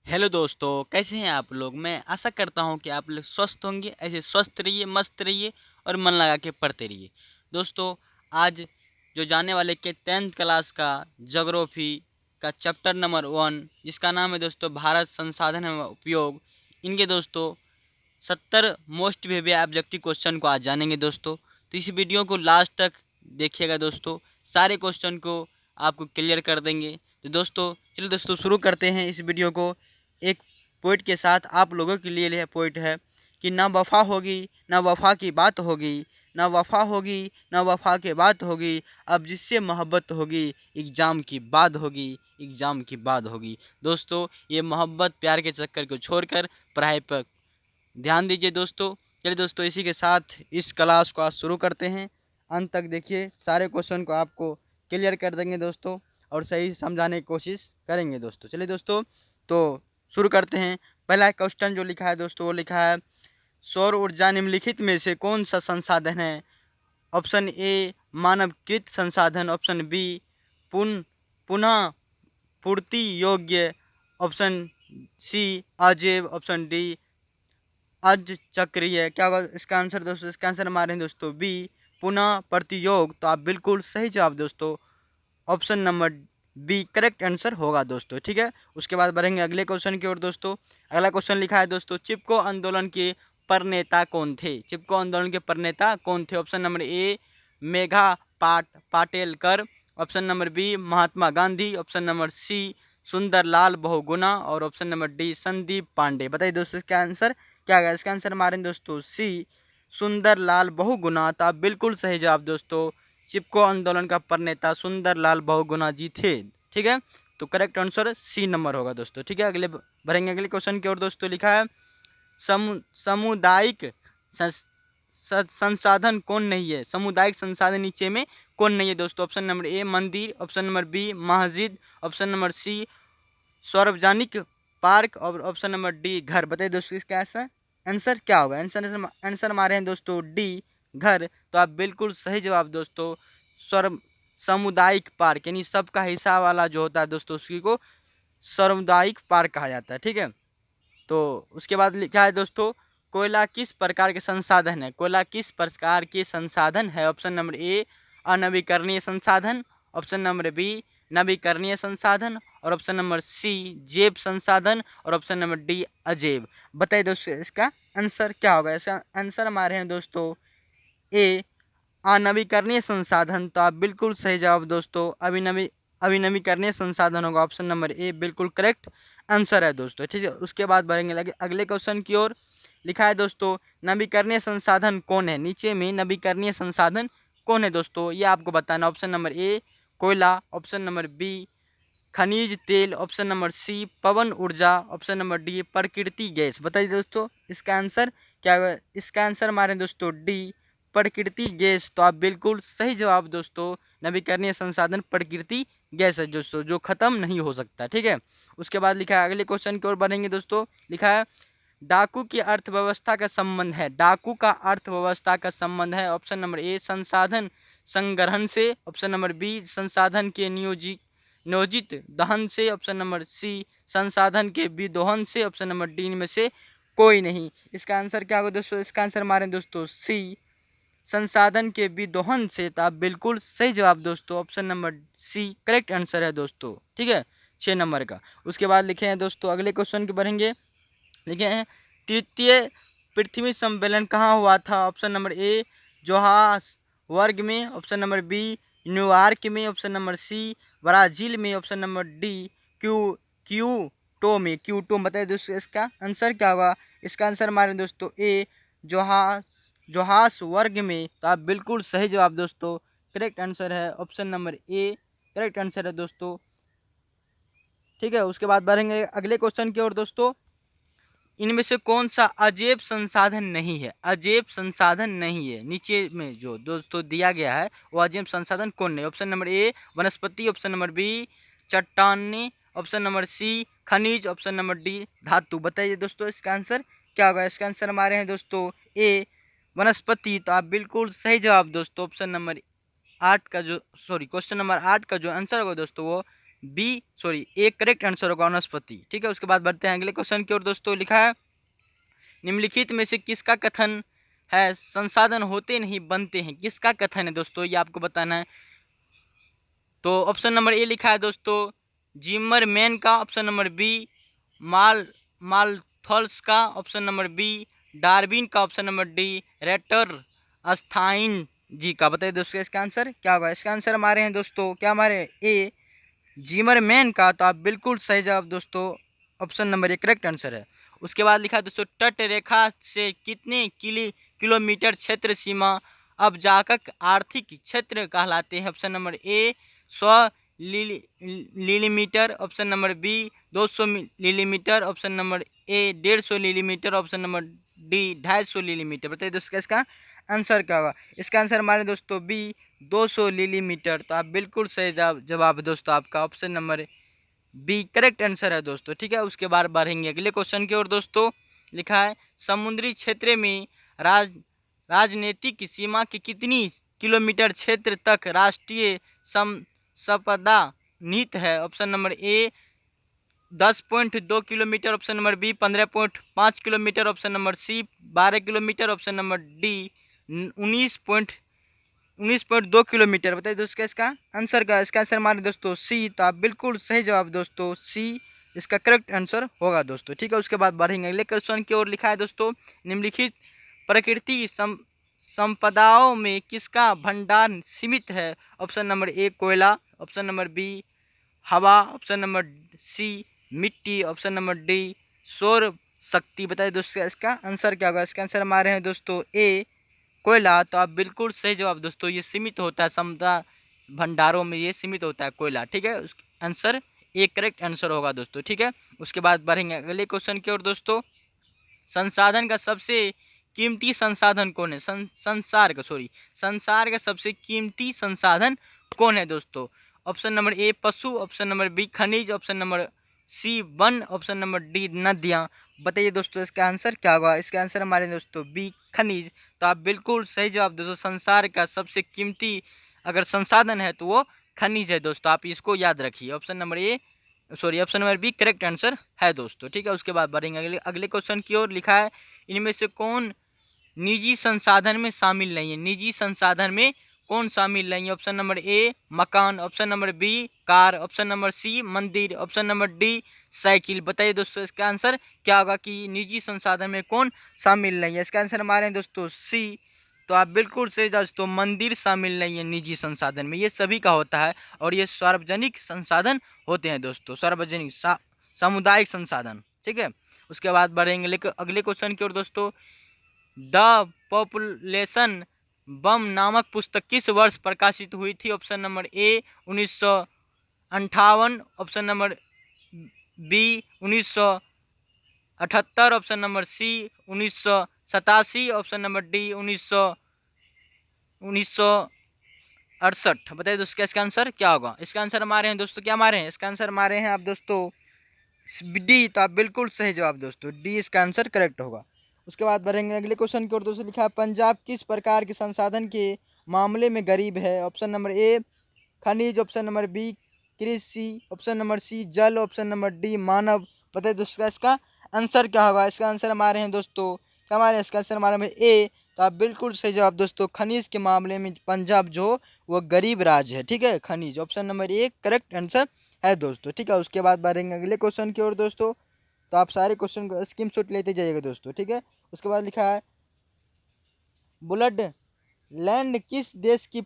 Hello दोस्तों, कैसे हैं आप लोग। मैं आशा करता हूं कि आप लोग स्वस्थ होंगे। ऐसे स्वस्थ रहिए, मस्त रहिए और मन लगा के पढ़ते रहिए। दोस्तों, आज जो जाने वाले के 10th क्लास का ज्योग्राफी का चैप्टर नंबर 1, जिसका नाम है दोस्तों भारत संसाधन एवं उपयोग, इनके दोस्तों 70 मोस्ट वेरिएबल ऑब्जेक्टिव क्वेश्चन को आज जानेंगे दोस्तों। तो इस वीडियो को लास्ट तक देखिएगा दोस्तों, सारे क्वेश्चन को आपको क्लियर कर देंगे। तो दोस्तों चलिए दोस्तों शुरू करते हैं इस वीडियो को एक पोइट के साथ। आप लोगों के लिए यह पोइट है कि ना वफा होगी ना वफा की बात होगी, ना वफा होगी ना वफा की बात होगी, अब जिससे मोहब्बत होगी एग्ज़ाम की बाद होगी, एग्ज़ाम की बाद होगी। दोस्तों ये मोहब्बत प्यार के चक्कर को छोड़कर पढ़ाई पर ध्यान दीजिए दोस्तों। चलिए दोस्तों इसी के साथ इस क्लास को आज शुरू करते हैं। अंत तक देखिए, सारे क्वेश्चन को आपको क्लियर कर देंगे दोस्तों और सही समझाने की कोशिश करेंगे दोस्तों। चलिए दोस्तों तो शुरू करते हैं। पहला क्वेश्चन जो लिखा है दोस्तों वो लिखा है, सौर ऊर्जा निम्नलिखित में से कौन सा संसाधन है। ऑप्शन ए मानवकृत संसाधन, ऑप्शन बी पुनः पूर्ति योग्य, ऑप्शन सी अजैव, ऑप्शन डी अज चक्रीय। क्या होगा इसका आंसर दोस्तों। इसका आंसर हमारे हैं दोस्तों बी पुनः प्रतियोग। तो आप बिल्कुल सही जवाब दोस्तों, option number B correct answer होगा दोस्तों। ठीक है, उसके बाद बढ़ेंगे अगले क्वेश्चन की ओर दोस्तों। अगला क्वेश्चन लिखा है दोस्तों, चिपको आंदोलन के प्रणेता कौन थे। चिपको आंदोलन के प्रणेता कौन थे। Option number A Megha Patelkar, option number B Mahatma Gandhi, option number C Sunderlal Bahuguna और option number D Sandeep Pandey. बताइए दोस्तों इसका आंसर क्या है। इसका आंसर हमारे दोस्तों सी सुंदरलाल बहुगुणा। तो आप बिल्कुल सही जवाब दोस्तों, चिपको आंदोलन का प्रणेता सुंदरलाल बहुगुणा जी थे। ठीक है, तो करेक्ट आंसर सी नंबर होगा दोस्तों। ठीक है, अगले बढ़ेंगे अगले क्वेश्चन की ओर दोस्तों। लिखा है सामुदायिक संसाधन कौन नहीं है। सामुदायिक संसाधन नीचे में कौन नहीं है दोस्तों। ऑप्शन नंबर ए मंदिर, ऑप्शन नंबर बी मस्जिद, ऑप्शन नंबर सी सार्वजनिक पार्क और ऑप्शन नंबर डी घर। बताइए दोस्तों इसका आंसर क्या होगा। आंसर हमारे हैं दोस्तों डी घर। तो आप बिल्कुल सही जवाब दोस्तों, सर्व सामुदायिक पार्क यानी सबका हिस्सा वाला जो होता है दोस्तों उसी को सामुदायिक पार्क कहा जाता है। ठीक है, तो उसके बाद लिखा है दोस्तों, कोयला किस प्रकार के संसाधन है। कोयला किस प्रकार के संसाधन है। ऑप्शन नंबर ए अनवीकरणीय संसाधन, ऑप्शन नंबर बी नवीकरणीय संसाधन और ऑप्शन नंबर सी जैव संसाधन और ऑप्शन नंबर डी अजैव। बताइए दोस्तों इसका आंसर क्या होगा। इसका आंसर हमारे हैं दोस्तों ए अनवीकरणीय संसाधन। तो आप बिल्कुल सही जवाब दोस्तों, अभिनवीकरणीय संसाधन होगा। ऑप्शन नंबर ए बिल्कुल करेक्ट आंसर है दोस्तों। ठीक है, उसके बाद बढ़ेंगे अगले क्वेश्चन की ओर। लिखा है दोस्तों, नवीकरणीय संसाधन कौन है। नीचे में नवीकरणीय संसाधन कौन है दोस्तों, ये आपको बताना। ऑप्शन नंबर ए कोयला, ऑप्शन नंबर बी खनिज तेल, ऑप्शन नंबर सी पवन ऊर्जा, ऑप्शन नंबर डी प्रकृति गैस। बताइए दोस्तों इसका आंसर क्या होगा। इसका आंसर हमारे दोस्तों डी प्रकृति गैस। तो आप बिल्कुल सही जवाब दोस्तों, नवीकरणीय संसाधन प्रकृति गैस है दोस्तों, जो खत्म नहीं हो सकता। ठीक है, उसके बाद लिखा है अगले क्वेश्चन की ओर बढ़ेंगे दोस्तों। लिखा है डाकू की अर्थव्यवस्था का संबंध है। डाकू का अर्थव्यवस्था का संबंध है। ऑप्शन नंबर ए संसाधन संग्रहण से, ऑप्शन नंबर बी संसाधन के नियोजित दहन से, ऑप्शन नंबर सी संसाधन के विदोहन से, ऑप्शन नंबर डी में से कोई नहीं। इसका आंसर क्या होगा दोस्तों। इसका आंसर हमारे दोस्तों सी संसाधन के विदोहन से। तो आप बिल्कुल सही जवाब दोस्तों, option number C correct answer है दोस्तों। ठीक है, 6 नंबर का। उसके बाद लिखे हैं दोस्तों अगले क्वेश्चन के बढ़ेंगे। लिखे हैं तृतीय पृथ्वी सम्मेलन कहाँ हुआ था। ऑप्शन नंबर ए जोहान्सबर्ग में, ऑप्शन नंबर बी न्यूयॉर्क में, ऑप्शन नंबर सी ब्राजील में, ऑप्शन नंबर डी क्यूटो में। बताइए दोस्तों इसका आंसर क्या होगा। इसका आंसर हमारे दोस्तों ए जोहान्सबर्ग में। तो आप बिल्कुल सही जवाब दोस्तों, करेक्ट आंसर है option number A correct answer है दोस्तों। ठीक है, उसके बाद बढ़ेंगे अगले क्वेश्चन की ओर दोस्तों। इनमें से कौन सा अजैव संसाधन नहीं है। अजैव संसाधन नहीं है, नीचे में जो दोस्तों दिया गया है वो अजैव संसाधन कौन नहीं। ऑप्शन नंबर ए वनस्पति, ऑप्शन नंबर बी चट्टानी, ऑप्शन नंबर सी खनिज, ऑप्शन नंबर डी धातु। बताइए दोस्तों इसका आंसर क्या होगा। इसका आंसर हमारे हैं दोस्तों ए वनस्पति। तो आप बिल्कुल सही जवाब दोस्तों, ऑप्शन नंबर 8 का जो क्वेश्चन नंबर 8 का जो आंसर होगा दोस्तों वो ए करेक्ट आंसर होगा वनस्पति। ठीक है, उसके बाद बढ़ते हैं अगले क्वेश्चन की ओर दोस्तों। लिखा है निम्नलिखित में से किसका कथन है संसाधन होते नहीं बनते हैं। किसका कथन है दोस्तों, ये आपको बताना है। तो ऑप्शन नंबर ए लिखा है दोस्तों जिमरमैन का, ऑप्शन नंबर बी मालथॉल्स का, ऑप्शन नंबर बी डार्विन का, ऑप्शन नंबर डी रेटर अस्थाइन जी का। बताइए दोस्तों इसका आंसर क्या होगा। इसका आंसर हमारे हैं दोस्तों, क्या हमारे ए जिमरमैन का। तो आप बिल्कुल सही जवाब दोस्तों, option number A correct answer है। उसके बाद लिखा है दोस्तों तट रेखा से कितने किलोमीटर क्षेत्र सीमा अवजाकक आर्थिक क्षेत्र कहलाते हैं। Option number A 100 millimetre, option number B 200 millimetre, option number A 150 millimetre, option number D 250 millimetre. बताइए दोस्तों इसका आंसर क्या होगा। इसका आंसर हमारे दोस्तों बी 200 मिलीमीटर। तो आप बिल्कुल सही जवाब दोस्तों, आपका option number B correct answer है दोस्तों। ठीक है, उसके बाद बढ़ेंगे अगले क्वेश्चन की ओर दोस्तों। लिखा है समुद्री क्षेत्र में राजनीतिक सीमा की कितनी किलोमीटर क्षेत्र तक राष्ट्रीय संपदा नीति है। Option number A 10.2 kilometre, option number B 15.5 kilometre, option number C 12 kilometre, option number D 19.2 kilometre. बताइए दोस्तों इसका आंसर का। इसका आंसर हमारे दोस्तों सी। तो आप बिल्कुल सही जवाब दोस्तों, सी इसका करेक्ट आंसर होगा दोस्तों। ठीक है, उसके बाद बढ़ेंगे अगले क्वेश्चन की ओर। लिखा है दोस्तों निम्नलिखित प्रकृति संपदाओं में किसका भंडार सीमित है। ऑप्शन नंबर ए कोयला, ऑप्शन नंबर बी हवा, ऑप्शन नंबर सी मिट्टी, ऑप्शन नंबर डी सौर शक्ति। बताइए दोस्तों इसका आंसर क्या होगा। इसका आंसर हमारे हैं दोस्तों ए कोयला। तो आप बिल्कुल सही जवाब दोस्तों, ये सीमित होता है संपदा भंडारों में, ये सीमित होता है कोयला। ठीक है, आंसर ए करेक्ट आंसर होगा दोस्तों। ठीक है, उसके बाद बढ़ेंगे अगले क्वेश्चन की ओर दोस्तों। संसाधन का सबसे कीमती संसाधन कौन है। संसार का सबसे कीमती संसाधन कौन है दोस्तों। ऑप्शन नंबर ए पशु, ऑप्शन नंबर बी खनिज, ऑप्शन नंबर सी वन, ऑप्शन नंबर डी नदियाँ। बताइए दोस्तों इसका आंसर क्या होगा। इसका आंसर हमारे दोस्तों बी खनिज। तो आप बिल्कुल सही जवाब दोस्तों, संसार का सबसे कीमती अगर संसाधन है तो वो खनिज है दोस्तों। आप इसको याद रखिए। Option number B correct answer है दोस्तों। ठीक है, उसके बाद बढ़ेंगे अगले क्वेश्चन की ओर। लिखा है इनमें से कौन निजी संसाधन में शामिल नहीं है। निजी संसाधन में कौन शामिल नहीं है। ऑप्शन नंबर ए मकान, option number B car, option number C मंदिर, ऑप्शन नंबर डी साइकिल। बताइए दोस्तों इसका आंसर क्या होगा कि निजी संसाधन में कौन शामिल नहीं है। इसका आंसर हमारे हैं दोस्तों सी। तो आप बिल्कुल सही दोस्तों, मंदिर शामिल नहीं है निजी संसाधन में, ये सभी का होता है और ये सार्वजनिक संसाधन होते हैं दोस्तों, सार्वजनिक सामुदायिक संसाधन। ठीक है, उसके बाद बढ़ेंगे लेकिन अगले क्वेश्चन की ओर दोस्तों। द पॉपुलेशन बम नामक पुस्तक किस वर्ष प्रकाशित हुई थी। Option number A 1958, option number B 1978, option number C 1987, option number D 1968। बताइए दोस्तों इसका आंसर क्या होगा। इसका आंसर हमारे हैं दोस्तों, क्या हमारे हैं। इसका आंसर हमारे हैं आप दोस्तों डी। तो आप बिल्कुल सही जवाब दोस्तों, डी इसका आंसर करेक्ट होगा। उसके बाद बढ़ेंगे अगले क्वेश्चन की ओर दोस्तों। लिखा है पंजाब किस प्रकार के संसाधन के मामले में गरीब है। ऑप्शन नंबर ए खनिज, ऑप्शन नंबर बी कृषि, ऑप्शन नंबर सी जल, ऑप्शन नंबर डी मानव। बताइए दोस्तों इसका आंसर क्या होगा। इसका आंसर हमारे हैं दोस्तों, क्या हमारे इसका आंसर हमारे में ए। तो आप बिल्कुल सही जवाब दोस्तों, खनिज के मामले में पंजाब जो वो गरीब राज्य है। ठीक है, खनिज option number A correct answer है दोस्तों। ठीक है, उसके बाद बढ़ेंगे अगले क्वेश्चन की ओर दोस्तों। तो आप सारे क्वेश्चन को स्क्रीनशॉट लेते जाइएगा दोस्तों। ठीक है, उसके बाद लिखा है बुलड लैंड किस देश की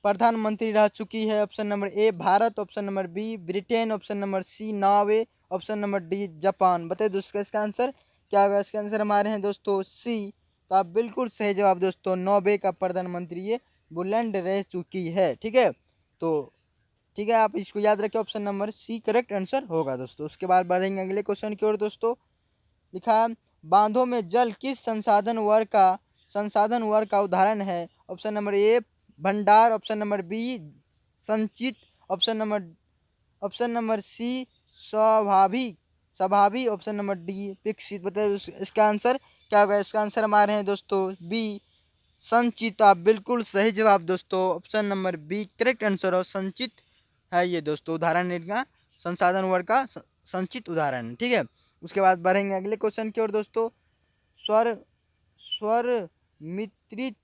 प्रधानमंत्री रह चुकी है। Option number A Bharat, option number B Britain, option number C Norway, option number D Japan. बताइए दोस्तों इसका आंसर क्या होगा। इसका आंसर हमारे हैं दोस्तों सी। तो आप बिल्कुल सही जवाब दोस्तों, नॉर्वे का प्रधानमंत्री ये बुलैंड रह चुकी है। ठीक है, तो ठीक है आप इसको याद रखें, option number C correct answer होगा दोस्तों। उसके बाद बढ़ेंगे अगले क्वेश्चन की ओर दोस्तों। लिखा है बांधों में जल किस संसाधन वर्ग का उदाहरण है। ऑप्शन नंबर ए भंडार, ऑप्शन नंबर बी संचित, ऑप्शन नंबर सी स्वाभाविक, ऑप्शन नंबर डी विकसित। बताइए इसका आंसर क्या होगा। इसका आंसर हमारे हैं दोस्तों बी संचित। आप बिल्कुल सही जवाब दोस्तों, option number B correct answer और संचित है ये दोस्तों, उदाहरण इनका संसाधन वर्ग का संचित उदाहरण है। ठीक है, उसके बाद बढ़ेंगे अगले क्वेश्चन की ओर दोस्तों। स्वर स्वर मित्रित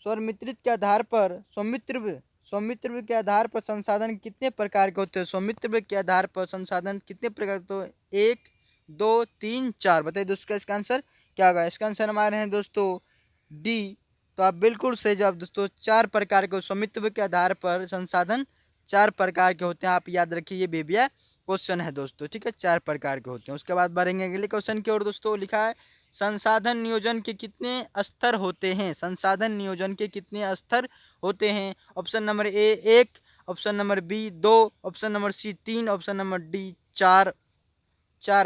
स्वरमित्रित के आधार पर स्वमित्व के आधार पर संसाधन कितने प्रकार के होते हैं? स्वमित्व के आधार पर संसाधन कितने प्रकार के होते हैं? 1 2 3 4। बताइए दोस्तों इसका आंसर क्या होगा? इसका आंसर हमारे हैं दोस्तों डी। तो आप बिल्कुल सही जवाब दोस्तों। 4 प्रकार के स्वमित्व के आधार पर संसाधन 4 प्रकार के होते हैं। आप याद रखिए, ये बेबिया क्वेश्चन है दोस्तों। ठीक है, 4 प्रकार के होते हैं। उसके बाद बढ़ेंगे अगले क्वेश्चन की ओर दोस्तों। लिखा है संसाधन नियोजन के कितने स्तर होते हैं? संसाधन नियोजन के कितने स्तर होते हैं? Option number A 1, option number B 2, option number C 3, option number D 4।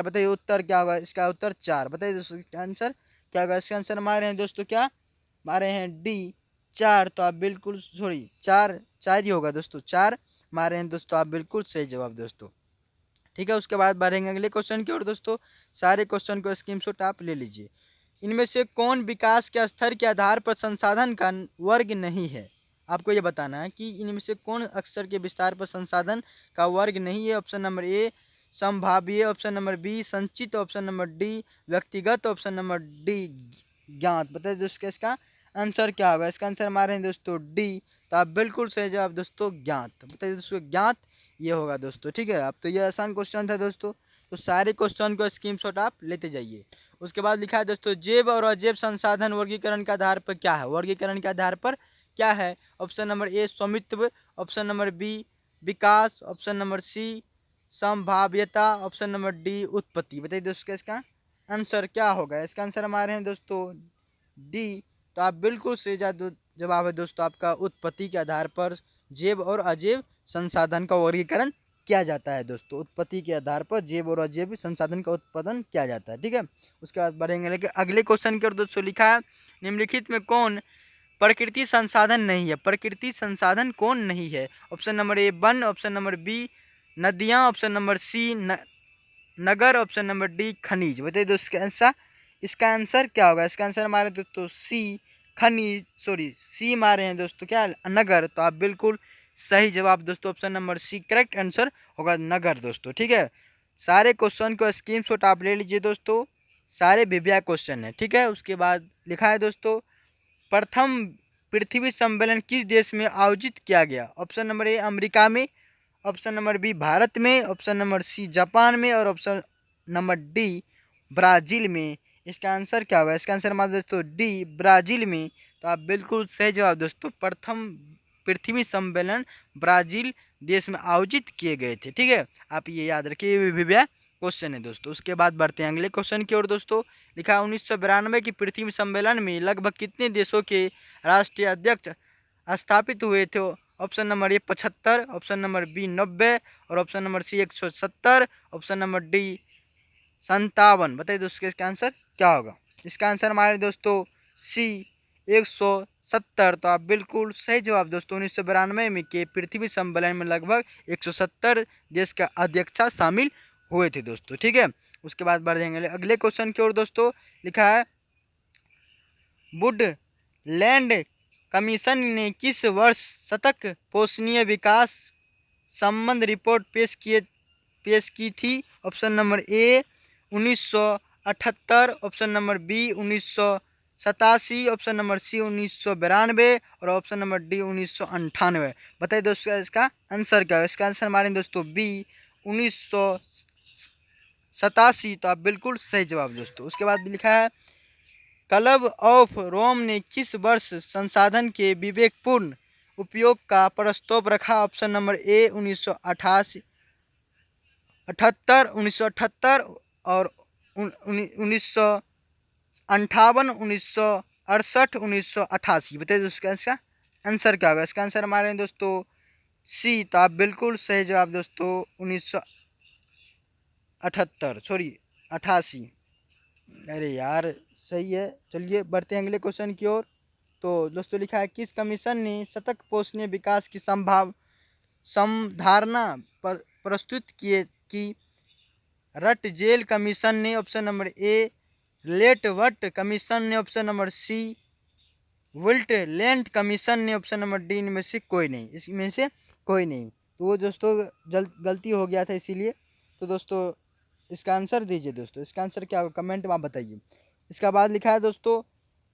बताइए उत्तर क्या होगा? इसका उत्तर 4। बताइए दोस्तों इसका आंसर क्या होगा? इसका आंसर हमारे हैं दोस्तों क्या? हमारे हैं डी 4। तो आप बिल्कुल सॉरी 4 ही होगा दोस्तों, 4 हमारे हैं दोस्तों। आप बिल्कुल सही जवाब दोस्तों। ठीक है, उसके बाद बढ़ेंगे अगले क्वेश्चन की ओर दोस्तों। सारे क्वेश्चन को स्क्रीनशॉट आप ले लीजिए। इनमें से कौन विकास के स्तर के आधार पर संसाधन का वर्ग नहीं है? आपको ये बताना है कि इनमें से कौन अक्षर के विस्तार पर संसाधन का वर्ग नहीं है। ऑप्शन नंबर ए संभाव्य, ऑप्शन नंबर बी संचित, ऑप्शन नंबर डी व्यक्तिगत, ऑप्शन नंबर डी ज्ञात। बताइए दोस्तों इसका आंसर क्या होगा? इसका आंसर हमारे हैं दोस्तों डी। तो आप बिल्कुल सही जवाब दोस्तों ज्ञात। बताइए दोस्तों ज्ञात ये होगा दोस्तों। ठीक है, अब तो ये आसान क्वेश्चन था दोस्तों। तो सारे क्वेश्चन को स्क्रीनशॉट आप लेते जाइए। उसके बाद लिखा है दोस्तों जैव और अजैव संसाधन वर्गीकरण के आधार पर क्या है? वर्गीकरण के आधार पर क्या है? ऑप्शन नंबर ए स्वामित्व, ऑप्शन नंबर बी विकास, ऑप्शन नंबर सी संभाव्यता, ऑप्शन नंबर डी उत्पत्ति। बताइए दोस्तों इसका आंसर क्या होगा? इसका आंसर हमारे हैं दोस्तों डी। तो आप बिल्कुल सही जवाब है दोस्तों आपका। उत्पत्ति के आधार पर जैव और अजैव संसाधन का वर्गीकरण किया जाता है दोस्तों। उत्पत्ति के आधार पर जैव और अजैव संसाधन का उत्पादन किया जाता है। ठीक है, उसके बाद बढ़ेंगे लेकिन अगले क्वेश्चन की ओर दोस्तों। लिखा है निम्नलिखित में कौन प्रकृति संसाधन नहीं है? प्रकृति संसाधन कौन नहीं है? ऑप्शन नंबर ए वन, ऑप्शन नंबर बी नदियां, ऑप्शन नंबर सी नगर, ऑप्शन नंबर डी खनिज। बताइए दोस्तों इसका आंसर क्या होगा? इसका आंसर हमारे दोस्तों सी खनिज, सॉरी सी हमारे हैं दोस्तों क्या? नगर। तो आप बिल्कुल सही जवाब दोस्तों। Option number C correct answer होगा नगर दोस्तों। ठीक है, सारे क्वेश्चन को स्क्रीनशॉट आप ले लीजिए दोस्तों। सारे विभिन्न क्वेश्चन है। ठीक है, उसके बाद लिखा है दोस्तों प्रथम पृथ्वी सम्मेलन किस देश में आयोजित किया गया? ऑप्शन नंबर ए अमेरिका में, ऑप्शन नंबर बी भारत में, ऑप्शन नंबर सी जापान में, और ऑप्शन नंबर डी ब्राजील में। इसका आंसर क्या होगा? इसका आंसर हमारा दोस्तों डी ब्राजील में। तो आप बिल्कुल सही जवाब दोस्तों। प्रथम पृथ्वी सम्मेलन ब्राजील देश में आयोजित किए गए थे। ठीक है, आप ये याद रखिए, ये विभिन्न क्वेश्चन है दोस्तों। उसके बाद बढ़ते हैं अगले क्वेश्चन की ओर दोस्तों। लिखा 1992 की पृथ्वी सम्मेलन में लगभग कितने देशों के राष्ट्रीय अध्यक्ष स्थापित हुए थे? Option number A 75, option number B 90, और option number C 170, option number D 57। बताइए दोस्तों इसका आंसर क्या होगा? इसका आंसर हमारे दोस्तों सी 170। तो आप बिल्कुल सही जवाब दोस्तों। 1992 में के पृथ्वी सम्मेलन में लगभग 170 देश का अध्यक्षा शामिल हुए थे दोस्तों। ठीक है, उसके बाद बढ़ जाएंगे अगले क्वेश्चन की ओर दोस्तों। लिखा है वुडलैंड कमीशन ने किस वर्ष शतक पोषणीय विकास संबंध रिपोर्ट पेश की थी? Option number A 1978, option number B 1987, option number C 1992, और ऑप्शन नंबर डी 1998। बताइए दोस्तों इसका आंसर क्या है? इसका आंसर हमारे दोस्तों बी 1987। तो आप बिल्कुल सही जवाब दोस्तों। उसके बाद लिखा है क्लब ऑफ रोम ने किस वर्ष संसाधन के विवेकपूर्ण उपयोग का प्रस्ताव रखा? ऑप्शन नंबर ए 1988, 1978, और 1958, 1968, 1988। बताइए इसका आंसर क्या होगा? इसका आंसर हमारे हैं दोस्तों सी। तो आप बिल्कुल सही जवाब दोस्तों 1978, सॉरी 88। अरे यार सही है। चलिए बढ़ते हैं अगले क्वेश्चन की ओर। तो दोस्तों लिखा है किस कमीशन ने शतक पोषणीय विकास की संधारणा प्रस्तुत किए की? रटजेल कमीशन ने, ऑप्शन नंबर ए लेटवट कमीशन ने, ऑप्शन नंबर सी विल्टलैंड कमीशन ने, ऑप्शन नंबर डी इनमें से कोई नहीं। इसमें से कोई नहीं। तो वो दोस्तों गलती हो गया था इसीलिए। तो दोस्तों इसका आंसर दीजिए दोस्तों, इसका आंसर क्या होगा कमेंट में आप बताइए। इसका बाद लिखा है दोस्तों,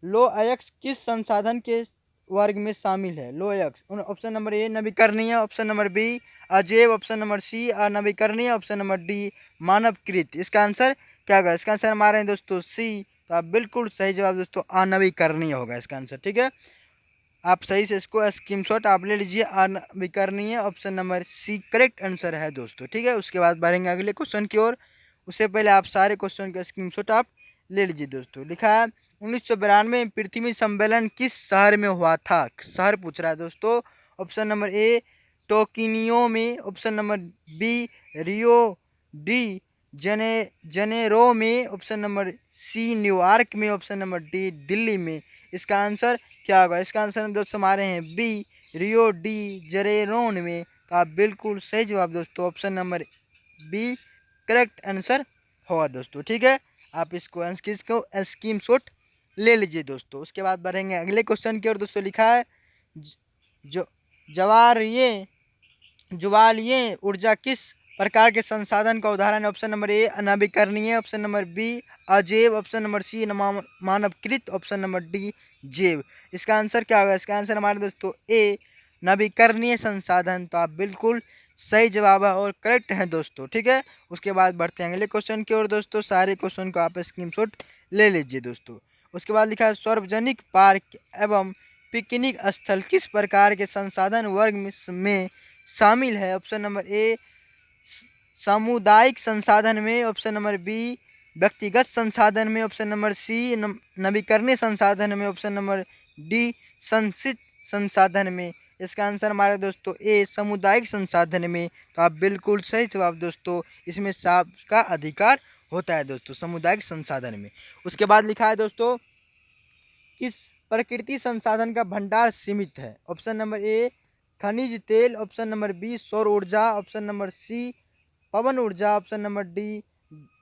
लो अयस्क किस संसाधन के वर्ग में शामिल है? लो अयस्क ऑप्शन नंबर ए नवीकरणीय, ऑप्शन नंबर बी अजैव, ऑप्शन नंबर सी अनवीकरणीय, ऑप्शन नंबर डी मानवकृत। इसका आंसर क्या होगा? इसका आंसर हमारे हैं दोस्तों सी। तो आप बिल्कुल सही जवाब दोस्तों अनवीकरणीय होगा इसका आंसर। ठीक है, आप सही से इसको स्क्रीनशॉट आप ले लीजिए। अनवीकरणीय option number C correct answer है दोस्तों। ठीक है, उसके बाद बढ़ेंगे अगले क्वेश्चन की ओर। उससे पहले आप सारे क्वेश्चन का स्क्रीनशॉट आप ले लीजिए दोस्तों। लिखा है 1992 में पृथ्वी सम्मेलन किस शहर में हुआ था? शहर पूछ रहा है दोस्तों। ऑप्शन नंबर ए टोक्यो में, option number B Rio de Janeiro में, ऑप्शन नंबर सी न्यूयॉर्क में, ऑप्शन नंबर डी दिल्ली में। इसका आंसर क्या होगा? इसका आंसर दोस्तों हमारे हैं बी रियो डी जनेरो में। तो आप बिल्कुल सही जवाब दोस्तों option number B correct answer होगा दोस्तों। ठीक है, आप इसको स्क्रीनशॉट ले लीजिए दोस्तों। उसके बाद बढ़ेंगे अगले क्वेश्चन की ओर दोस्तों। लिखा है जो ज्वालीय ऊर्जा किस प्रकार के संसाधन का उदाहरण है? ऑप्शन नंबर ए अनवीकरणीय, ऑप्शन नंबर बी अजैव, ऑप्शन नंबर सी मानवकृत, ऑप्शन नंबर डी जैव। इसका आंसर क्या होगा? इसका आंसर हमारे दोस्तों ए नवीकरणीय संसाधन। तो आप बिल्कुल सही जवाब है और करेक्ट है दोस्तों। ठीक है, उसके बाद बढ़ते हैं अगले क्वेश्चन की ओर दोस्तों। सारे क्वेश्चन को आप स्क्रीनशॉट ले लीजिए दोस्तों। उसके बाद लिखा है सार्वजनिक पार्क एवं पिकनिक स्थल किस प्रकार के संसाधन वर्ग में शामिल है? ऑप्शन नंबर ए सामुदायिक संसाधन में, ऑप्शन नंबर बी व्यक्तिगत संसाधन में, ऑप्शन नंबर सी नवीकरणीय संसाधन में, ऑप्शन नंबर डी संचित संसाधन में। इसका आंसर हमारे दोस्तों ए सामुदायिक संसाधन में। तो आप बिल्कुल सही जवाब दोस्तों, इसमें सबका अधिकार होता है दोस्तों सामुदायिक संसाधन में। उसके बाद लिखा है दोस्तों किस प्रकृति संसाधन का भंडार सीमित है? ऑप्शन नंबर ए खनिज तेल, ऑप्शन नंबर बी सौर ऊर्जा, ऑप्शन नंबर सी पवन ऊर्जा, ऑप्शन नंबर डी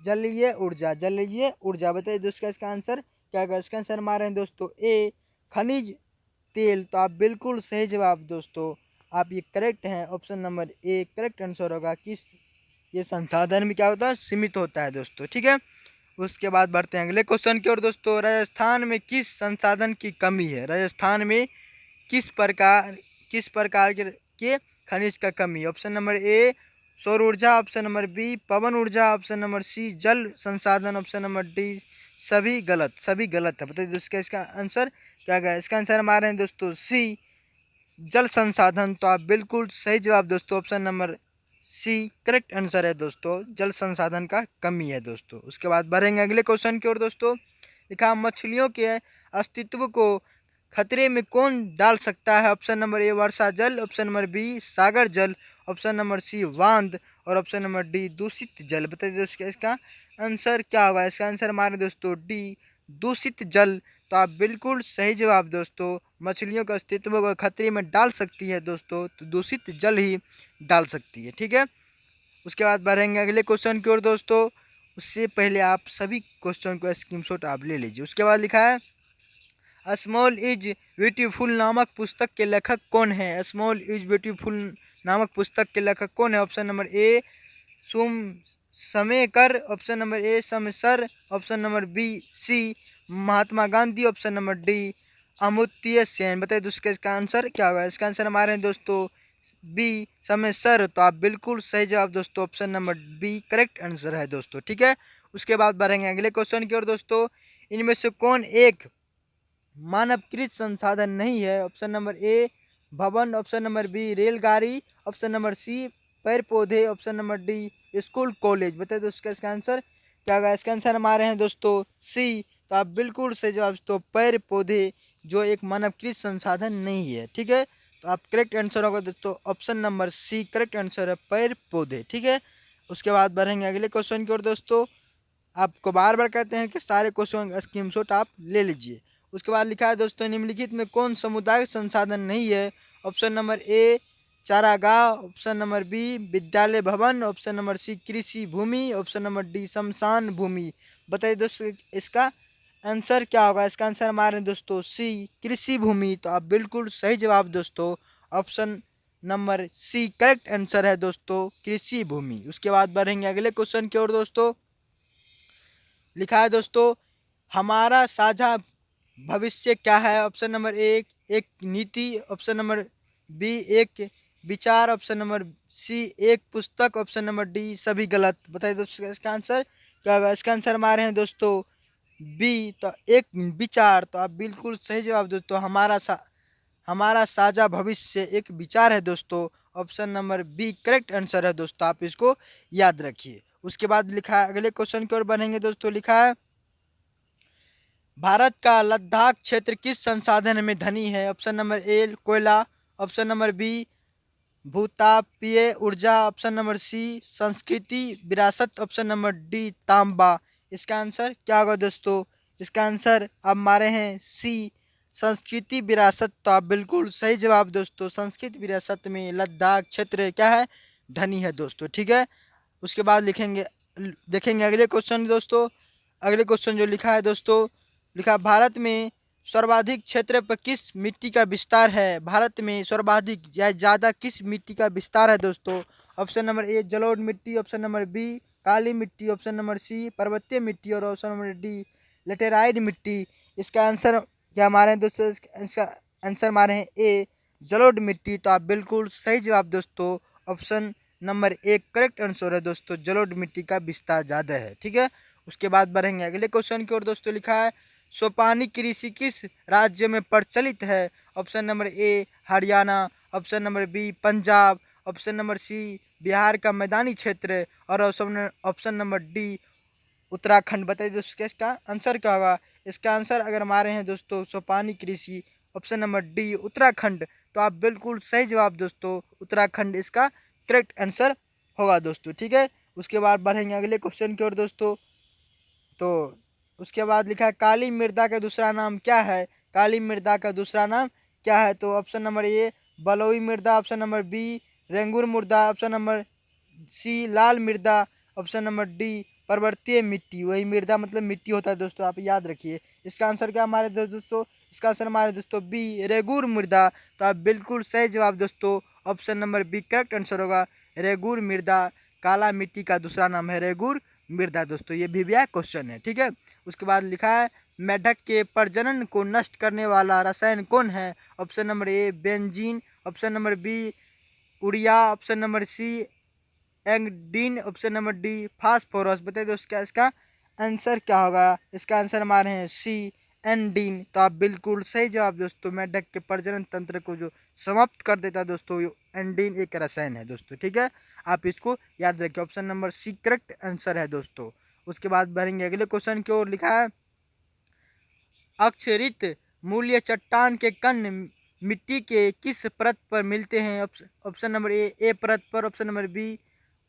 जलीय ऊर्जा। जलीय ऊर्जा बताइए दोस्तों इसका आंसर क्या होगा? इसका आंसर हमारे हैं दोस्तों ए खनिज तेल। तो आप बिल्कुल सही जवाब दोस्तों, आप ये करेक्ट हैं, option number A correct answer होगा। किस ये संसाधन में क्या होता है? सीमित होता है दोस्तों। ठीक है, उसके बाद बढ़ते हैं अगले क्वेश्चन की ओर दोस्तों। राजस्थान में किस संसाधन की कमी है? राजस्थान में किस प्रकार के खनिज का कमी? ऑप्शन नंबर ए सौर ऊर्जा, ऑप्शन नंबर बी पवन ऊर्जा, ऑप्शन नंबर सी जल संसाधन, ऑप्शन नंबर डी सभी गलत है। बताइए दोस्तों इसका आंसर क्या है? इसका आंसर हमारे हैं दोस्तों सी जल संसाधन। तो आप बिल्कुल सही जवाब दोस्तों option number C correct answer है दोस्तों, जल संसाधन का कमी है दोस्तों। उसके बाद बढ़ेंगे अगले क्वेश्चन की ओर दोस्तों। लिखा मछलियों के अस्तित्व को खतरे में कौन डाल सकता है? ऑप्शन नंबर ए वर्षा जल, ऑप्शन नंबर बी सागर जल, ऑप्शन नंबर सी बांध, और ऑप्शन नंबर डी दूषित जल। बताइए दोस्तों इसका आंसर क्या होगा? इसका आंसर हमारे दोस्तों डी दूषित जल। तो आप बिल्कुल सही जवाब दोस्तों, मछलियों के अस्तित्व को खतरे में डाल सकती है दोस्तों, तो दूषित जल ही डाल सकती है। ठीक है, उसके बाद बढ़ेंगे अगले क्वेश्चन की ओर दोस्तों। उससे पहले आप सभी क्वेश्चन को स्क्रीनशॉट आप ले लीजिए। उसके बाद लिखा है स्मॉल इज ब्यूटीफुल नामक पुस्तक के लेखक कौन है? स्मॉल इज ब्यूटीफुल नामक पुस्तक के लेखक कौन है? ऑप्शन नंबर ए सुम समेकर, ऑप्शन नंबर ए समसर, option number B C Mahatma Gandhi, option number D Amartya Sen. बताइए दोस्तों इसका आंसर क्या होगा? इसका आंसर हमारे हैं दोस्तों बी समसर। तो आप बिल्कुल सही जवाब दोस्तों option number B correct answer है दोस्तों। ठीक है, उसके बाद बढ़ेंगे अगले क्वेश्चन की ओर दोस्तों। इनमें से कौन एक मानवकृत संसाधन नहीं है? ऑप्शन नंबर ए भवन, ऑप्शन नंबर बी रेलगाड़ी, ऑप्शन नंबर सी पेड़ पौधे, option number D school college. बताइए दोस्तों इसका आंसर क्या होगा? इसका आंसर हमारे हैं दोस्तों सी। तो आप बिल्कुल सही जवाब दोस्तों पेड़ पौधे जो एक मानवकृत संसाधन नहीं है। ठीक है, तो आप करेक्ट आंसर होगा दोस्तों option number C correct answer है पेड़ पौधे। ठीक है, उसके बाद बढ़ेंगे अगले क्वेश्चन की ओर दोस्तों। आपको बार बार कहते हैं कि सारे क्वेश्चन स्क्रीनशॉट आप ले लीजिए। उसके बाद लिखा है दोस्तों निम्नलिखित में कौन सामुदायिक संसाधन नहीं है? ऑप्शन नंबर ए चारागाह, ऑप्शन नंबर बी विद्यालय भवन, ऑप्शन नंबर सी कृषि भूमि, ऑप्शन नंबर डी शमशान भूमि। बताइए दोस्तों इसका आंसर क्या होगा? इसका आंसर हमारे दोस्तों सी कृषि भूमि। तो आप बिल्कुल सही जवाब दोस्तों option number C correct answer है दोस्तों कृषि भूमि। उसके बाद बढ़ेंगे अगले क्वेश्चन की ओर दोस्तों। लिखा है दोस्तों हमारा साझा भविष्य क्या है। ऑप्शन नंबर एक नीति, ऑप्शन नंबर बी एक विचार, ऑप्शन नंबर सी एक पुस्तक, ऑप्शन नंबर डी सभी गलत। बताइए दोस्तों इसका आंसर क्या होगा। इसका आंसर हमारे हैं दोस्तों बी तो एक विचार। तो आप बिल्कुल सही जवाब दोस्तों। हमारा साझा भविष्य एक विचार है दोस्तों। Option number B correct answer है दोस्तों, आप इसको याद रखिए। उसके बाद लिखा है अगले क्वेश्चन की ओर बढ़ेंगे दोस्तों। लिखा है भारत का लद्दाख क्षेत्र किस संसाधन में धनी है। ऑप्शन नंबर ए कोयला, ऑप्शन नंबर बी भूतापीय ऊर्जा, ऑप्शन नंबर सी संस्कृति विरासत, ऑप्शन नंबर डी तांबा। इसका आंसर क्या होगा दोस्तों। इसका आंसर आप मारे हैं सी संस्कृति विरासत। तो आप बिल्कुल सही जवाब दोस्तों। संस्कृति विरासत में लद्दाख क्षेत्र क्या है, धनी है दोस्तों। ठीक है। उसके बाद लिखेंगे देखेंगे अगले क्वेश्चन दोस्तों। अगले क्वेश्चन जो लिखा है दोस्तों, लिखा भारत में सर्वाधिक क्षेत्र पर किस मिट्टी का विस्तार है। भारत में सर्वाधिक या ज़्यादा किस मिट्टी का विस्तार है दोस्तों। ऑप्शन नंबर ए जलोढ़ मिट्टी, ऑप्शन नंबर बी काली मिट्टी, ऑप्शन नंबर सी पर्वतीय मिट्टी और ऑप्शन नंबर डी लेटेराइट मिट्टी। इसका आंसर क्या हमारे हैं दोस्तों। इसका आंसर हमारे हैं ए जलोढ़ मिट्टी। तो आप बिल्कुल सही जवाब दोस्तों। ऑप्शन नंबर एक करेक्ट आंसर है दोस्तों, जलोढ़ मिट्टी का विस्तार ज़्यादा है। ठीक है। उसके बाद बढ़ेंगे अगले क्वेश्चन की ओर दोस्तों। लिखा है सोपानी कृषि किस राज्य में प्रचलित है। Option number A Haryana, option number B Punjab, option number C Bihar का मैदानी क्षेत्र और ऑप्शन नंबर डी उत्तराखंड। बताइए दोस्तों इसका आंसर क्या होगा। इसका आंसर अगर हमारे हैं दोस्तों सोपानी कृषि, ऑप्शन नंबर डी उत्तराखंड। तो आप बिल्कुल सही जवाब दोस्तों, उत्तराखंड इसका करेक्ट आंसर होगा दोस्तों। ठीक है। उसके बाद बढ़ेंगे अगले क्वेश्चन की ओर दोस्तों। तो उसके बाद लिखा है काली मृदा का दूसरा नाम क्या है। काली मृदा का दूसरा नाम क्या है। तो ऑप्शन नंबर ए बलुई मृदा, ऑप्शन नंबर बी रेंगुर मृदा, ऑप्शन नंबर सी लाल मृदा, ऑप्शन नंबर डी पर्वतीय मिट्टी। वही मृदा मतलब मिट्टी होता है दोस्तों, आप याद रखिए। इसका आंसर क्या हमारे दोस्तों। इसका आंसर हमारे दोस्तों बी रेगुर मृदा। तो आप बिल्कुल सही जवाब दोस्तों। Option number B correct answer होगा रेगुर मृदा। काला मिट्टी का दूसरा नाम है रेगुर मृदा दोस्तों। ये भी क्वेश्चन है। ठीक है। उसके बाद लिखा है मेढक के प्रजनन को नष्ट करने वाला रसायन कौन है। Option number A benzene, option number B उड़िया, ऑप्शन नंबर सी एंगडीन, ऑप्शन नंबर डी फास्फोरस। बताइए दोस्तों इसका आंसर क्या होगा। इसका आंसर हमारे हैं सी एंडीन। तो आप बिल्कुल सही जवाब दोस्तों। मेढक के प्रजनन तंत्र को जो समाप्त कर देता है दोस्तों, एंडीन एक रसायन है दोस्तों। ठीक है। आप इसको याद रखिए। Option number C correct answer है दोस्तों। उसके बाद बढ़ेंगे अगले क्वेश्चन की ओर। लिखा है अक्षरित मूल्य चट्टान के कण मिट्टी के किस परत पर मिलते हैं। ऑप्शन नंबर ए परत पर, ऑप्शन नंबर बी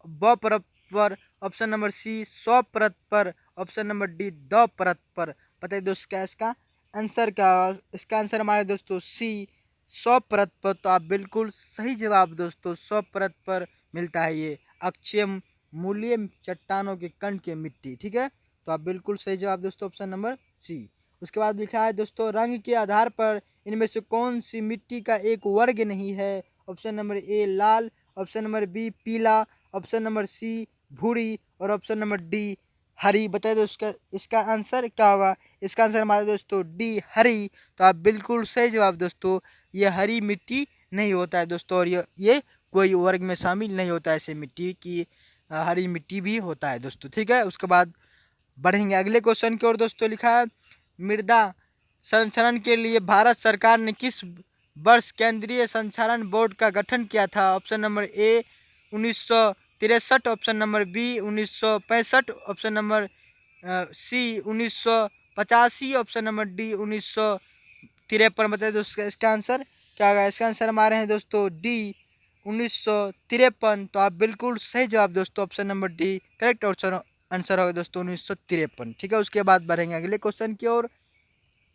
ब परत पर, ऑप्शन नंबर सी 100 परत पर, ऑप्शन नंबर डी द परत पर। बताइए दोस्तों क्या इसका आंसर क्या। इसका आंसर हमारे दोस्तों सी 100 परत पर। तो आप बिल्कुल सही जवाब दोस्तों। 100 परत पर मिलता है ये अक्षय मूल्य चट्टानों के कण के मिट्टी। ठीक है। तो आप बिल्कुल सही जवाब दोस्तों, ऑप्शन नंबर सी। उसके बाद लिखा है दोस्तों रंग के आधार पर इनमें से कौन सी मिट्टी का एक वर्ग नहीं है। ऑप्शन नंबर ए लाल, ऑप्शन नंबर बी पीला, ऑप्शन नंबर सी भूरी और ऑप्शन नंबर डी हरी। बताइए दोस्तों इसका आंसर क्या होगा। इसका आंसर हमारे दोस्तों डी हरी। तो आप बिल्कुल सही जवाब दोस्तों। ये हरी मिट्टी नहीं होता है दोस्तों, और ये कोई वर्ग में शामिल नहीं होता है ऐसे मिट्टी की। हरी मिट्टी भी होता है दोस्तों। ठीक है। उसके बाद बढ़ेंगे अगले क्वेश्चन की ओर दोस्तों। लिखा है मृदा संरक्षण के लिए भारत सरकार ने किस वर्ष केंद्रीय संरक्षण बोर्ड का गठन किया था। Option number A 1963, option number B 1965, option number C 1985, option number D 1953। बताइए दोस्तों इसका आंसर क्या होगा। इसका आंसर हमारे हैं दोस्तों डी 1953। तो आप बिल्कुल सही जवाब दोस्तों। Option number D correct answer होगा दोस्तों 1953। ठीक है। उसके बाद बढ़ेंगे अगले क्वेश्चन की ओर।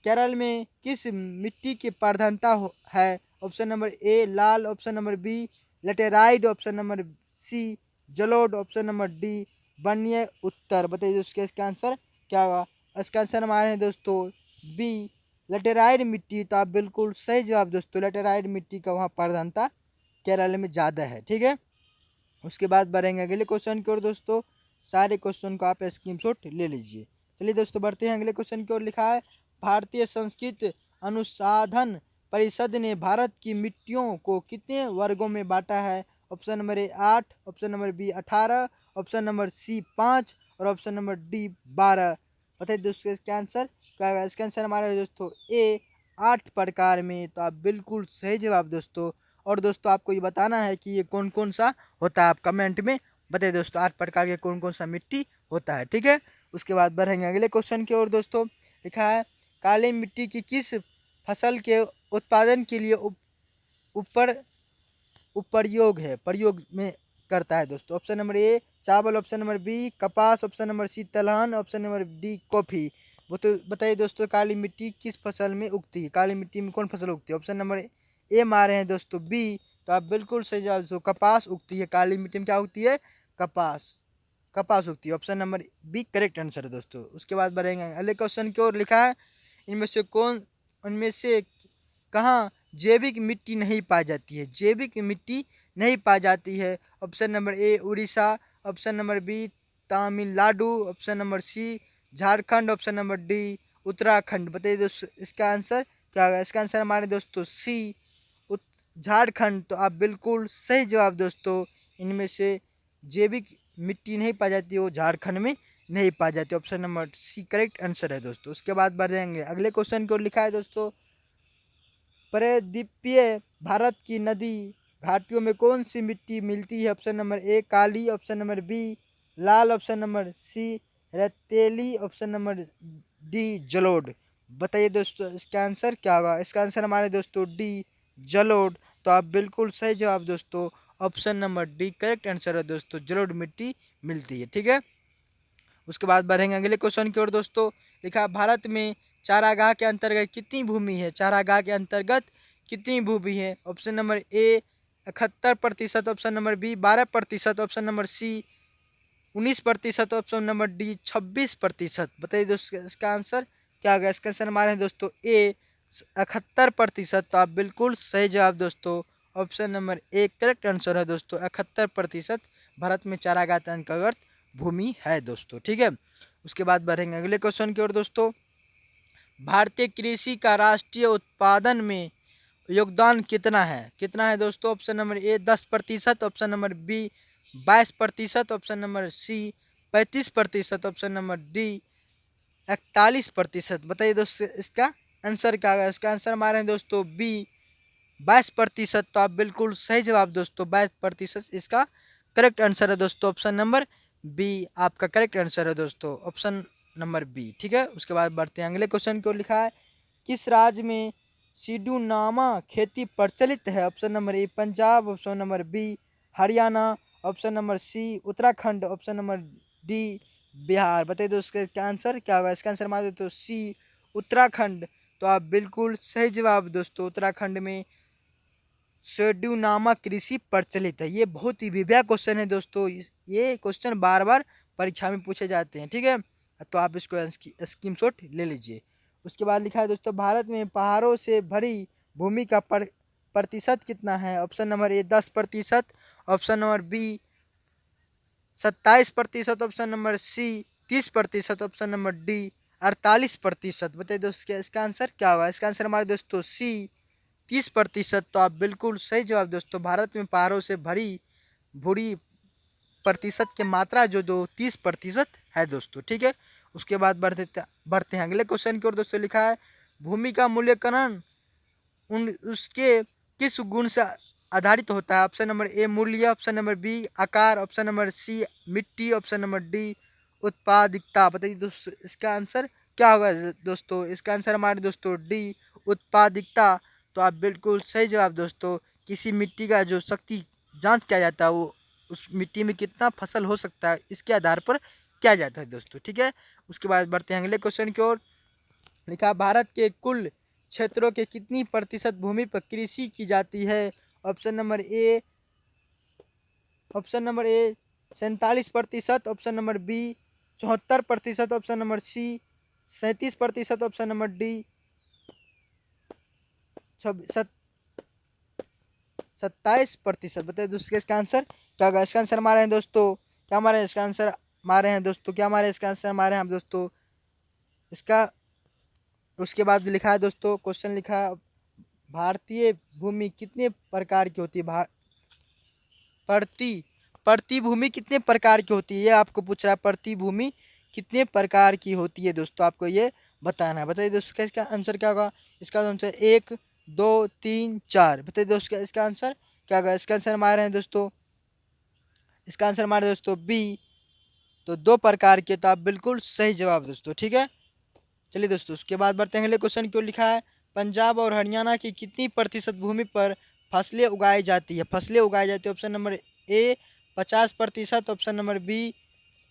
केरल में किस मिट्टी की प्रधानता है। ऑप्शन नंबर ए लाल, option number B laterite, option number C जलोढ़, ऑप्शन नंबर डी बन्य उत्तर। बताइए दोस्तों इसका आंसर क्या होगा। इसका आंसर हमारे हैं दोस्तों बी लेटेराइट मिट्टी। तो आप बिल्कुल सही जवाब दोस्तों। लेटेराइट मिट्टी का वहाँ प्रधानता केरल में ज़्यादा है। ठीक है, उसके बाद बढ़ेंगे अगले क्वेश्चन की ओर दोस्तों। सारे क्वेश्चन को आप स्क्रीनशॉट ले लीजिए। चलिए दोस्तों बढ़ते हैं अगले क्वेश्चन की ओर। लिखा है भारतीय संस्कृत अनुसंधान परिषद ने भारत की मिट्टियों को कितने वर्गों में बांटा है? Option number A 8, option number B 18, option number C 5 और ऑप्शन नंबर डी 12। बताइए दोस्तों इसका आंसर क्या होगा? इसका आंसर हमारा है दोस्तों ए 8 प्रकार में। तो आप बिल्कुल सही जवाब दोस्तों। और दोस्तों आपको ये बताना है कि ये कौन कौन सा होता है, आप कमेंट में बताइए दोस्तों 8 प्रकार के कौन कौन सा मिट्टी होता है। ठीक है, उसके बाद बढ़ेंगे अगले क्वेश्चन की ओर दोस्तों। लिखा है काली मिट्टी की किस फसल के उत्पादन के लिए ऊपर प्रयोग है, प्रयोग में करता है दोस्तों? ऑप्शन नंबर ए चावल, ऑप्शन नंबर बी कपास, ऑप्शन नंबर सी तिलहन, ऑप्शन नंबर डी कॉफी। वो तो बताइए दोस्तों काली मिट्टी किस फसल में उगती है, काली मिट्टी में कौन फसल उगती है? ऑप्शन नंबर ए मारे हैं दोस्तों बी, तो आप बिल्कुल सही जवाब दोस्तों कपास उगती है। काली मिट्टी में क्या उगती है? कपास, कपास उगती है। Option number B correct answer है दोस्तों। उसके बाद बढ़ेंगे अगले क्वेश्चन की ओर। लिखा है इनमें से कहाँ जैविक मिट्टी नहीं पाई जाती है? जैविक मिट्टी नहीं पाई जाती है। Option number A Orissa, option number B Tamil Nadu, option number C Jharkhand, option number D Uttarakhand. बताइए दोस्तों इसका आंसर क्या होगा? इसका आंसर हमारे दोस्तों सी झारखंड। तो आप बिल्कुल सही जवाब दोस्तों। इनमें से जैविक मिट्टी नहीं पाई जाती, वो झारखंड में नहीं पाई जाती। Option number C correct answer है दोस्तों। उसके बाद बढ़ जाएंगे अगले क्वेश्चन को। लिखा है दोस्तों परिद्वीपीय भारत की नदी घाटियों में कौन सी मिट्टी मिलती है? ऑप्शन नंबर ए काली, ऑप्शन नंबर बी लाल, ऑप्शन नंबर सी रेतीली, ऑप्शन नंबर डी जलोढ़। बताइए दोस्तों इसका आंसर क्या होगा? इसका आंसर हमारे दोस्तों डी जलोढ़। तो आप बिल्कुल सही जवाब दोस्तों। Option number D correct answer है दोस्तों, जलोढ़ मिट्टी मिलती है। ठीक है, उसके बाद बढ़ेंगे अगले क्वेश्चन की ओर दोस्तों। लिखा भारत में चारागाह के अंतर्गत कितनी भूमि है? चारागाह के अंतर्गत कितनी भूमि है? Option number A 71%, option number B 12%, option number C 19%, option number D 26%। बताइए दोस्तों इसका आंसर क्या होगा? इसका आंसर हमारे हैं दोस्तों ए 71%। तो आप बिल्कुल सही जवाब दोस्तों। Option number A correct answer है दोस्तों। 71% भारत में चारागाह के अंतर्गत भूमि है दोस्तों। ठीक है, उसके बाद बढ़ेंगे अगले क्वेश्चन की ओर दोस्तों। भारतीय कृषि का राष्ट्रीय उत्पादन में योगदान कितना है? कितना है दोस्तों? Option number A 10%, option number B 22%, option number C 35%, option number D 41%। बताइए दोस्तों इसका आंसर क्या होगा? इसका आंसर हमारे हैं दोस्तों बी 22%। तो आप बिल्कुल सही जवाब दोस्तों, 22% इसका करेक्ट आंसर है दोस्तों। ऑप्शन नंबर बी आपका करेक्ट आंसर है दोस्तों, ऑप्शन नंबर बी। ठीक है, उसके बाद बढ़ते हैं अगले क्वेश्चन को। लिखा है किस राज्य में सीडूनामा खेती प्रचलित है? Option number A Punjab, option number B Haryana, option number C Uttarakhand, option number D Bihar. बताइए दोस्तों इसका आंसर क्या होगा? इसका आंसर हमारे दोस्तों सी उत्तराखंड। तो आप बिल्कुल सही जवाब दोस्तों। उत्तराखंड में सीडूनामा कृषि प्रचलित है। ये बहुत ही विभिन्न क्वेश्चन है दोस्तों। ये क्वेश्चन बार बार परीक्षा में पूछे जाते हैं। ठीक है, तो आप इसको स्क्रीनशॉट ले लीजिए। उसके बाद लिखा है दोस्तों भारत में पहाड़ों से भरी भूमि का प्रतिशत कितना है? Option number A 10%, option number B 27%, option number C 30%, option number D 48%। बताइए दोस्तों इसका आंसर क्या होगा? इसका आंसर हमारे दोस्तों सी 30%। तो आप बिल्कुल सही जवाब दोस्तों। भारत में पहाड़ों से भरी भूरी प्रतिशत की मात्रा जो 30% है दोस्तों। ठीक है, उसके बाद बढ़ते हैं अगले क्वेश्चन की ओर दोस्तों। लिखा है भूमि का मूल्यांकन उसके किस गुण से आधारित होता है? ऑप्शन नंबर ए मूल्य, ऑप्शन नंबर बी आकार, ऑप्शन नंबर सी मिट्टी, ऑप्शन नंबर डी उत्पादकता। बताइए दोस्तों इसका आंसर क्या होगा दोस्तों? इसका आंसर हमारे दोस्तों डी उत्पादकता। तो आप बिल्कुल सही जवाब दोस्तों। किसी मिट्टी का जो शक्ति जांच किया जाता है, वो उस मिट्टी में कितना फसल हो सकता है इसके आधार पर किया जाता है दोस्तों। ठीक है, उसके बाद बढ़ते हैं अगले क्वेश्चन की ओर। लिखा भारत के कुल क्षेत्रों के कितनी प्रतिशत भूमि पर कृषि की जाती है? Option number A 47%, option number B 74%, option number C 37%, option number D 27%। बताइए दोस्तों इसका आंसर क्या होगा। इसका आंसर हमारे हैं दोस्तों, क्या हमारे इसका आंसर हमारे हैं दोस्तों, क्या हमारे इसका आंसर हमारे हैं दोस्तों इसका। उसके बाद लिखा है दोस्तों, क्वेश्चन लिखा है, भारतीय भूमि कितने प्रकार की होती है। प्रति प्रतिभूमि कितने प्रकार की होती है, ये आपको पूछ रहा है। प्रतिभूमि कितने प्रकार की होती है दोस्तों, आपको ये बताना है। बताइए दोस्तों इसका आंसर क्या होगा। इसका आंसर 1 2 3 4। बताइए दोस्तों इसका आंसर क्या होगा। इसका आंसर हमारे हैं दोस्तों, इसका आंसर हमारे दोस्तों बी, तो 2 प्रकार के। तो आप बिल्कुल सही जवाब दोस्तों, ठीक है। चलिए दोस्तों उसके बाद बढ़ते हैं अगले क्वेश्चन की ओर। लिखा है, पंजाब और हरियाणा की कितनी प्रतिशत भूमि पर फसलें उगाई जाती है। फसलें उगाई जाती है, option number A 50%, option number B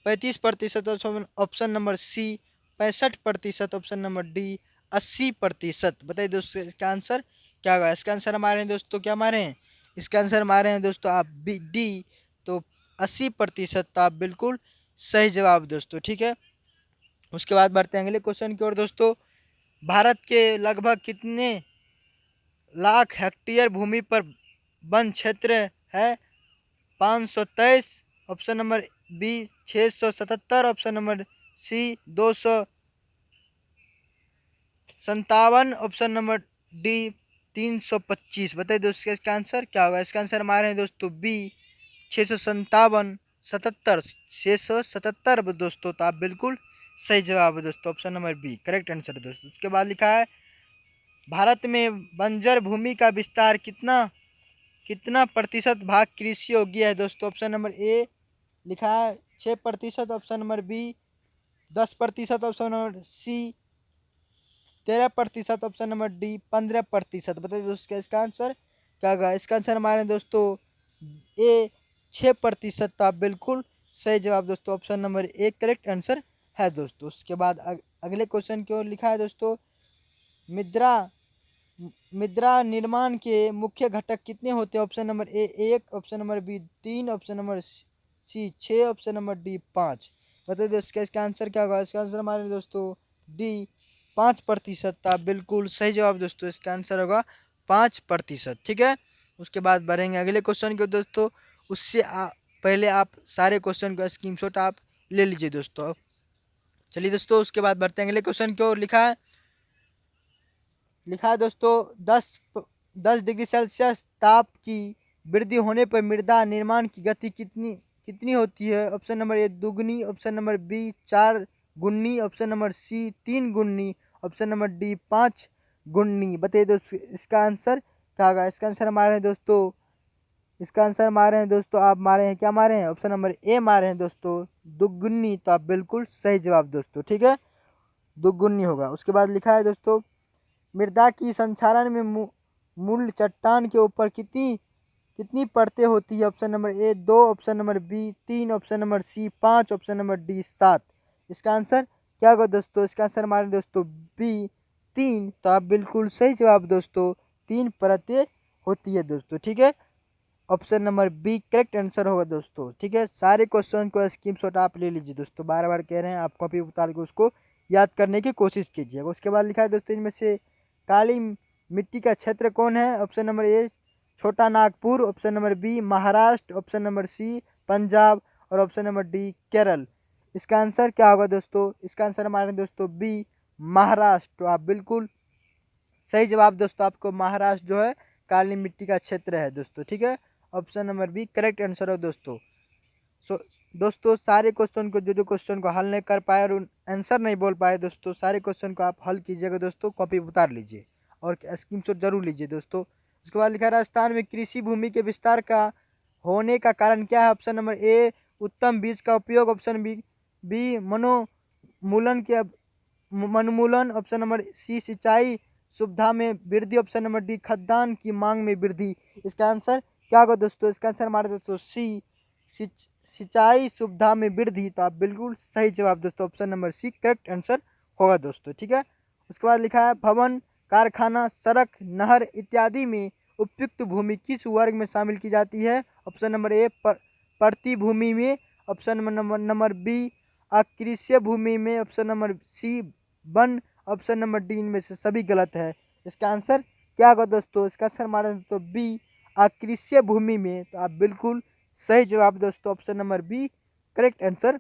35%, option number C 65%, option number D 80%। बताइए दोस्तों इसका आंसर क्या होगा। इसका आंसर हमारे हैं दोस्तों, क्या हमारे हैं, इसका आंसर हमारे हैं दोस्तों आप बी डी, तो 80%। तो आप बिल्कुल सही जवाब दोस्तों, ठीक है। उसके बाद बढ़ते हैं अगले क्वेश्चन की ओर दोस्तों। भारत के लगभग कितने लाख हेक्टेयर भूमि पर वन क्षेत्र है। 523, option number B 677, option number C 257, option number D 325। बताइए दोस्तों इसका आंसर क्या होगा। इसका आंसर हमारे हैं दोस्तों बी 657 77 677 दोस्तों। तो आप बिल्कुल सही जवाब है दोस्तों, option number B correct answer है दोस्तों। उसके बाद लिखा है, भारत में बंजर भूमि का विस्तार कितना कितना प्रतिशत भाग कृषि योग्य है दोस्तों। ऑप्शन नंबर ए लिखा है 6%, option number B 10%, option number C 13%, option number D 15%। बताइए दोस्तों इसका आंसर क्या होगा। इसका आंसर हमारे दोस्तों ए 6%। तो आप बिल्कुल सही जवाब दोस्तों, option number A correct answer है दोस्तों। उसके बाद अगले क्वेश्चन की ओर लिखा है दोस्तों, मुद्रा मुद्रा निर्माण के मुख्य घटक कितने होते हैं। Option number A 1, option number B 3, option number C 6, option number D 5। बताइए दोस्तों इसका आंसर क्या होगा। इसका आंसर हमारे दोस्तों डी 5%। आप बिल्कुल सही जवाब दोस्तों, इसका आंसर होगा 5%, ठीक है। उसके बाद बढ़ेंगे अगले क्वेश्चन के दोस्तों। उससे पहले आप सारे क्वेश्चन का स्क्रीनशॉट आप ले लीजिए दोस्तों। चलिए दोस्तों उसके बाद बढ़ते हैं अगले क्वेश्चन की ओर। लिखा है दोस्तों, 10 डिग्री सेल्सियस ताप की वृद्धि होने पर मृदा निर्माण की गति कितनी कितनी होती है। ऑप्शन नंबर ए 2 गुनी, ऑप्शन नंबर बी 4 गुनी, ऑप्शन नंबर सी 3 गुनी, ऑप्शन नंबर डी 5 गुनी। बताइए दोस्तों इसका आंसर क्या होगा। इसका आंसर हमारे हैं दोस्तों, इसका आंसर हमारे हैं दोस्तों, आप मारे हैं क्या मारे हैं, ऑप्शन नंबर ए मारे हैं दोस्तों 2 गुनी। तो आप बिल्कुल सही जवाब दोस्तों, ठीक है, 2 गुनी होगा। उसके बाद लिखा है दोस्तों, मृदा की संक्षारण में मूल चट्टान के ऊपर कितनी कितनी परतें होती है। Option number A 2, option number B 3, option number C 5, option number D 7। इसका आंसर क्या होगा दोस्तों। इसका आंसर हमारे दोस्तों बी 3। तो आप बिल्कुल सही जवाब दोस्तों, 3 परतें होती है दोस्तों, ठीक है, option number B correct answer होगा दोस्तों, ठीक है। सारे क्वेश्चन को स्क्रीनशॉट आप ले लीजिए दोस्तों, बार बार कह रहे हैं आप कॉपी उतार के उसको याद करने की कोशिश कीजिएगा। उसके बाद लिखा है दोस्तों, इनमें से काली मिट्टी का क्षेत्र कौन है। Option number A Chota Nagpur, option number B Maharashtra, option number C Punjab, और ऑप्शन नंबर डी केरल। इसका आंसर क्या होगा दोस्तों। इसका आंसर हमारे दोस्तों बी महाराष्ट्र। तो आप बिल्कुल सही जवाब दोस्तों, आपको महाराष्ट्र जो है काली मिट्टी का क्षेत्र है दोस्तों, ठीक है, option number B correct answer है दोस्तों। दोस्तों सारे क्वेश्चन को जो क्वेश्चन को हल नहीं कर पाए और आंसर नहीं बोल पाए दोस्तों, सारे क्वेश्चन को आप हल कीजिएगा दोस्तों, कॉपी उतार लीजिए और स्क्रीनशॉट जरूर लीजिए दोस्तों। उसके बाद लिखा है, राजस्थान में कृषि भूमि के विस्तार का होने का कारण क्या है। ऑप्शन नंबर ए उत्तम बीज का उपयोग, ऑप्शन बी वनोन्मूलन, ऑप्शन नंबर सी सिंचाई सुविधा में वृद्धि, ऑप्शन नंबर डी खाद्यान्न की मांग में वृद्धि। इसका आंसर क्या होगा दोस्तों। इसका आंसर हमारे दोस्तों सी सिंचाई सुविधा में वृद्धि। तो आप बिल्कुल सही जवाब दोस्तों, option number C correct answer होगा दोस्तों, ठीक है। उसके बाद लिखा है, भवन कारखाना सड़क नहर इत्यादि में उपयुक्त भूमि किस वर्ग में शामिल की जाती है। ऑप्शन नंबर ए प्रतिभूमि में, ऑप्शन नंबर बी अकृषि भूमि में, ऑप्शन नंबर सी वन, ऑप्शन नंबर डी इनमें से सभी गलत है। इसका आंसर क्या होगा दोस्तों। इसका आंसर हमारा दोस्तों बी अकृषि भूमि में, तो आप बिल्कुल सही जवाब दोस्तों option number B correct answer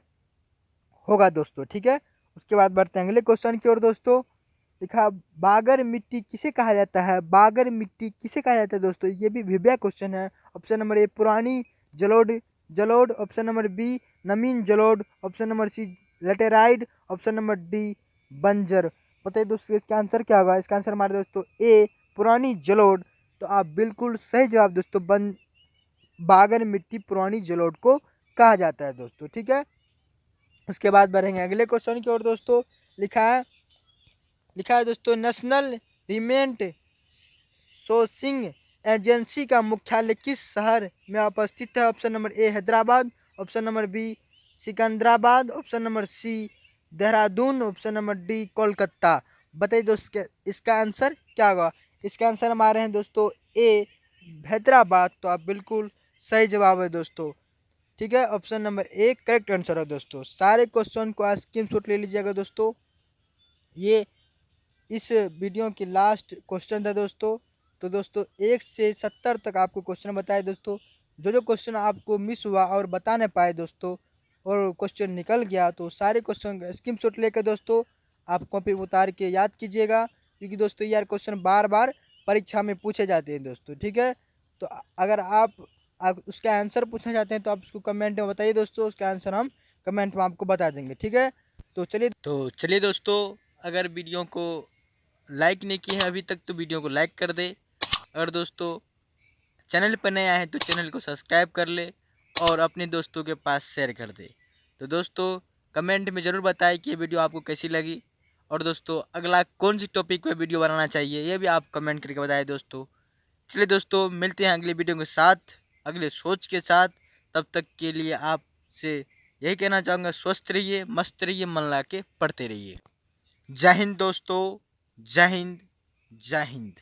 होगा दोस्तों। ठीक है, उसके बाद बढ़ते हैं अगले क्वेश्चन की ओर दोस्तों। लिखा बागर मिट्टी किसे कहा जाता है, बागर मिट्टी किसे कहा जाता है दोस्तों, ये भी विभिन्न क्वेश्चन है। ऑप्शन नंबर ए पुरानी जलोढ़ जलोढ़, ऑप्शन नंबर बी नमीन जलोढ़, option number C laterite, option number D बंजर। बताइए दोस्तों इसका आंसर क्या होगा। इसका आंसर हमारे दोस्तों ए पुरानी जलोढ़। तो आप बिल्कुल सही जवाब दोस्तों बागर मिट्टी पुरानी जलोढ़ को कहा जाता है दोस्तों। ठीक है, उसके बाद बढ़ेंगे अगले क्वेश्चन की ओर दोस्तों। लिखा है दोस्तों नेशनल रिमेंट सोर्सिंग एजेंसी का मुख्यालय किस शहर में उपस्थित है। Option number A Hyderabad, option number B Secunderabad, option number C Dehradun, option number D Kolkata. बताइए दोस्तों इसका आंसर क्या होगा। इसका आंसर हमारे हैं दोस्तों ए हैदराबाद। तो आप बिल्कुल सही जवाब है दोस्तों। ठीक है, option number A correct answer है दोस्तों। सारे क्वेश्चन को आज स्क्रीनशॉट ले लीजिएगा दोस्तों। ये इस वीडियो की लास्ट क्वेश्चन था दोस्तों। तो दोस्तों 1 से 70 तक आपको क्वेश्चन बताए दोस्तों। जो जो क्वेश्चन आपको मिस हुआ और बता नहीं पाए दोस्तों और क्वेश्चन निकल गया, तो सारे क्वेश्चन का स्क्रीनशॉट लेकर दोस्तों आप कॉपी उतार के याद कीजिएगा, क्योंकि दोस्तों यार क्वेश्चन बार बार परीक्षा में पूछे जाते हैं दोस्तों। ठीक है, तो अगर आप उसका आंसर पूछना चाहते हैं तो आप उसको कमेंट में बताइए दोस्तों, उसका आंसर हम कमेंट में आपको बता देंगे। ठीक है, तो चलिए दोस्तों, अगर वीडियो को लाइक नहीं किया है अभी तक तो वीडियो को लाइक कर दे, और दोस्तों चैनल पर नया है तो चैनल को सब्सक्राइब कर ले और अपने दोस्तों के पास शेयर कर दे। तो दोस्तों कमेंट में ज़रूर बताएं कि ये वीडियो आपको कैसी लगी, और दोस्तों अगला कौन सी टॉपिक पे वीडियो बनाना चाहिए ये भी आप कमेंट करके बताएं दोस्तों। चलिए दोस्तों मिलते हैं अगले वीडियो के साथ, अगले सोच के साथ। तब तक के लिए आपसे यही कहना चाहूँगा, स्वस्थ रहिए, मस्त रहिए, मन ला के पढ़ते रहिए। जय हिंद दोस्तों, जय हिंद, जय हिंद।